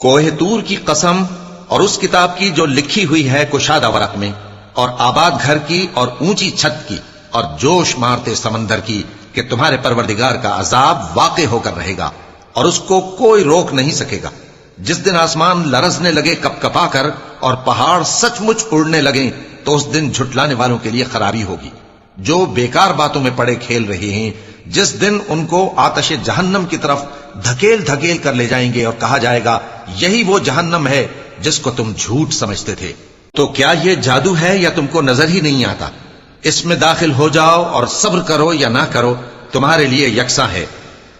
کوہ طور کی قسم اور اس کتاب کی جو لکھی ہوئی ہے کشادہ ورق میں، اور آباد گھر کی اور اونچی چھت کی اور جوش مارتے سمندر کی، کہ تمہارے پروردگار کا عذاب واقع ہو کر رہے گا اور اس کو کوئی روک نہیں سکے گا۔ جس دن آسمان لرزنے لگے کپ کپا کر اور پہاڑ سچ مچ اڑنے لگیں، تو اس دن جھٹلانے والوں کے لیے خرابی ہوگی جو بیکار باتوں میں پڑے کھیل رہے ہیں۔ جس دن ان کو آتش جہنم کی طرف دھکیل دھکیل کر لے جائیں گے اور کہا جائے گا یہی وہ جہنم ہے جس کو تم جھوٹ سمجھتے تھے۔ تو کیا یہ جادو ہے یا تم کو نظر ہی نہیں آتا؟ اس میں داخل ہو جاؤ اور صبر کرو یا نہ کرو، تمہارے لیے یکساں ہے۔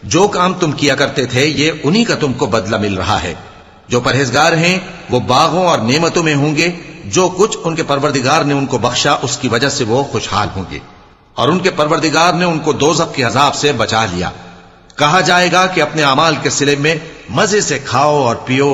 جو کام تم کیا کرتے تھے یہ انہی کا تم کو بدلہ مل رہا ہے۔ جو پرہیزگار ہیں وہ باغوں اور نعمتوں میں ہوں گے، جو کچھ ان کے پروردگار نے ان کو بخشا اس کی وجہ سے وہ خوشحال ہوں گے، اور ان کے پروردگار نے ان کو دوزخ کے عذاب سے بچا لیا۔ کہا جائے گا کہ اپنے اعمال کے صلے میں مزے سے کھاؤ اور پیو،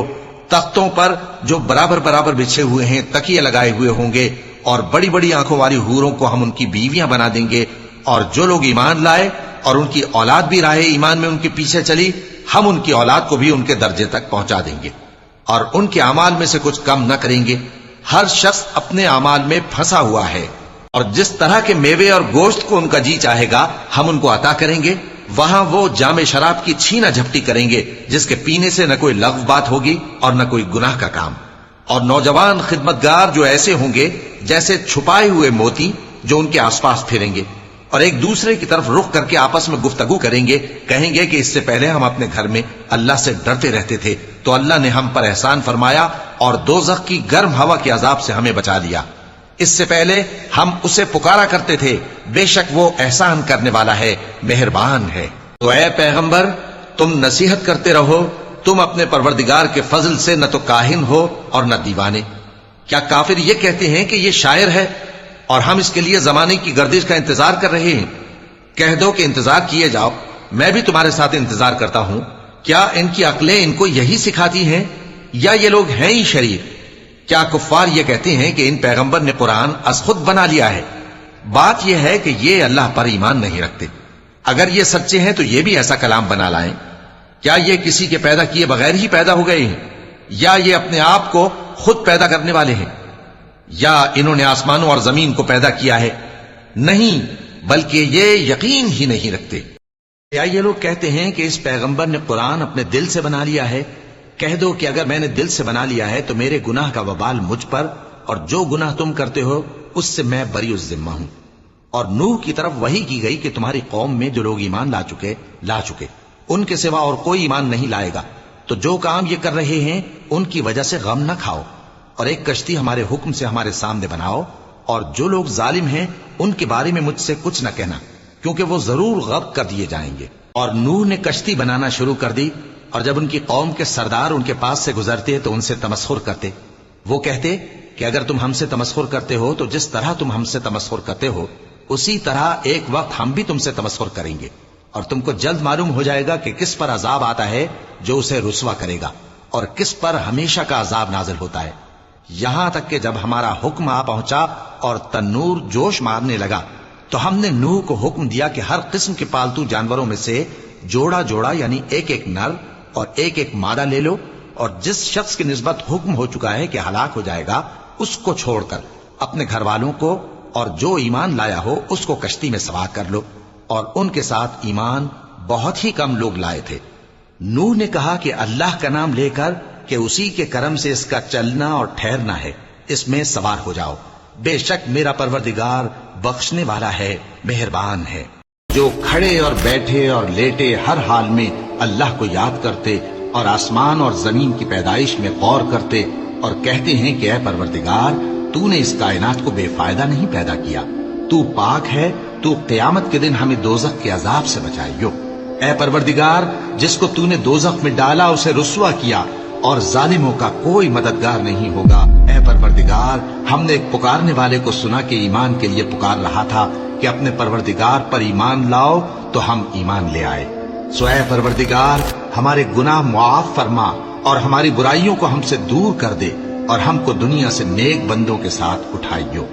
تختوں پر جو برابر برابر بچھے ہوئے ہیں تکیے لگائے ہوئے ہوں گے، اور بڑی بڑی آنکھوں والی حوروں کو ہم ان کی بیویاں بنا دیں گے، اور جو لوگ ایمان لائے اور ان کی اولاد بھی راہ ایمان میں ان کے پیچھے چلی، ہم ان کی اولاد کو بھی ان کے درجے تک پہنچا دیں گے، اور ان کے اعمال میں سے کچھ کم نہ کریں گے۔ ہر شخص اپنے اعمال میں پھنسا ہوا ہے، اور جس طرح کے میوے اور گوشت کو ان کا جی چاہے گا ہم ان کو عطا کریں گے۔ وہاں وہ جام شراب کی چھینا جھپٹی کریں گے جس کے پینے سے نہ کوئی لغو بات ہوگی اور نہ کوئی گناہ کا کام، اور نوجوان خدمتگار جو ایسے ہوں گے جیسے چھپائے ہوئے موتی جو ان کے آس پاس پھریں گے، اور ایک دوسرے کی طرف رخ کر کے آپس میں گفتگو کریں گے، کہیں گے کہ اس سے پہلے ہم اپنے گھر میں اللہ سے ڈرتے رہتے تھے تو اللہ نے ہم پر احسان فرمایا اور دوزخ کی گرم ہوا کے عذاب سے ہمیں بچا لیا۔ اس سے پہلے ہم اسے پکارا کرتے تھے، بے شک وہ احسان کرنے والا ہے، مہربان ہے۔ تو اے پیغمبر تم نصیحت کرتے رہو، تم اپنے پروردگار کے فضل سے نہ تو کاہن ہو اور نہ دیوانے۔ کیا کافر یہ کہتے ہیں کہ یہ شاعر ہے اور ہم اس کے لیے زمانے کی گردش کا انتظار کر رہے ہیں؟ کہہ دو کہ انتظار کیے جاؤ، میں بھی تمہارے ساتھ انتظار کرتا ہوں۔ کیا ان کی عقلیں ان کو یہی سکھاتی ہیں یا یہ لوگ ہیں ہی شریر؟ کیا کفار یہ کہتے ہیں کہ ان پیغمبر نے قرآن از خود بنا لیا ہے؟ بات یہ ہے کہ یہ اللہ پر ایمان نہیں رکھتے۔ اگر یہ سچے ہیں تو یہ بھی ایسا کلام بنا لائیں۔ کیا یہ کسی کے پیدا کیے بغیر ہی پیدا ہو گئے ہیں، یا یہ اپنے آپ کو خود پیدا کرنے والے ہیں، یا انہوں نے آسمانوں اور زمین کو پیدا کیا ہے؟ نہیں، بلکہ یہ یقین ہی نہیں رکھتے۔ کیا یہ لوگ کہتے ہیں کہ اس پیغمبر نے قرآن اپنے دل سے بنا لیا ہے؟ کہہ دو کہ اگر میں نے دل سے بنا لیا ہے تو میرے گناہ کا وبال مجھ پر، اور جو گناہ تم کرتے ہو اس سے میں بری الذمہ ہوں۔ اور نوح کی طرف وحی کی گئی کہ تمہاری قوم میں جو لوگ ایمان لا چکے ان کے سوا اور کوئی ایمان نہیں لائے گا، تو جو کام یہ کر رہے ہیں ان کی وجہ سے غم نہ کھاؤ، اور ایک کشتی ہمارے حکم سے ہمارے سامنے بناؤ، اور جو لوگ ظالم ہیں ان کے بارے میں مجھ سے کچھ نہ کہنا، کیونکہ وہ ضرور غرق کر دیے جائیں گے۔ اور نوح نے کشتی بنانا شروع کر دی، اور جب ان کی قوم کے سردار ان کے پاس سے گزرتے تو ان سے تمسخر کرتے۔ وہ کہتے کہ اگر تم ہم سے تمسخر کرتے ہو تو جس طرح تم ہم سے تمسخر کرتے ہو اسی طرح ایک وقت ہم بھی تم سے تمسخر کریں گے، اور تم کو جلد معلوم ہو جائے گا کہ کس پر عذاب آتا ہے جو اسے رسوا کرے گا، اور کس پر ہمیشہ کا عذاب نازل ہوتا ہے۔ یہاں تک کہ جب ہمارا حکم آ پہنچا اور تنور جوش مارنے لگا تو ہم نے نوح کو حکم دیا کہ ہر قسم کے پالتو جانوروں میں سے جوڑا جوڑا یعنی ایک ایک نر اور ایک ایک مادہ لے لو، اور جس شخص کی نسبت حکم ہو چکا ہے کہ ہلاک ہو جائے گا اس کو چھوڑ کر اپنے گھر والوں کو اور جو ایمان لایا ہو اس کو کشتی میں سوار کر لو۔ اور ان کے ساتھ ایمان بہت ہی کم لوگ لائے تھے۔ نوح نے کہا کہ اللہ کا نام لے کر کہ اسی کے کرم سے اس کا چلنا اور ٹھہرنا ہے، اس میں سوار ہو جاؤ، بے شک میرا پروردگار بخشنے والا ہے، مہربان ہے۔ جو کھڑے اور بیٹھے اور لیٹے ہر حال میں اللہ کو یاد کرتے اور آسمان اور زمین کی پیدائش میں غور کرتے اور کہتے ہیں کہ اے پروردگار تو نے اس کائنات کو بے فائدہ نہیں پیدا کیا، تو پاک ہے، تو قیامت کے دن ہمیں دوزخ کے عذاب سے بچائیو۔ اے پروردگار جس کو تو نے دوزخ میں ڈالا اسے رسوا کیا، اور ظالموں کا کوئی مددگار نہیں ہوگا۔ اے پروردگار ہم نے ایک پکارنے والے کو سنا کہ ایمان کے لیے پکار رہا تھا کہ اپنے پروردگار پر ایمان لاؤ، تو ہم ایمان لے آئے۔ سو اے پروردگار ہمارے گناہ معاف فرما اور ہماری برائیوں کو ہم سے دور کر دے، اور ہم کو دنیا سے نیک بندوں کے ساتھ اٹھائیو۔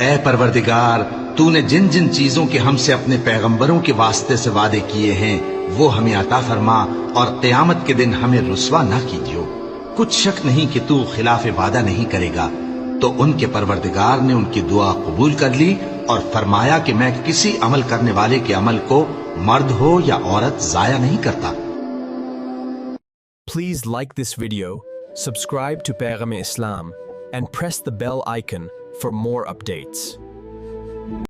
اے پروردگار تو نے جن جن چیزوں کے ہم سے اپنے پیغمبروں کے واسطے سے وعدے کیے ہیں وہ ہمیں عطا فرما، اور قیامت کے دن ہمیں رسوا نہ کیجیو۔ کچھ شک نہیں کہ تو خلاف وعدہ نہیں کرے گا۔ تو ان کے پروردگار نے ان کی دعا قبول کر لی اور فرمایا کہ میں کسی عمل کرنے والے کے عمل کو مرد ہو یا عورت ضائع نہیں کرتا۔ Please like this video, subscribe to Paygam-e Islam, and press the bell icon for more updates.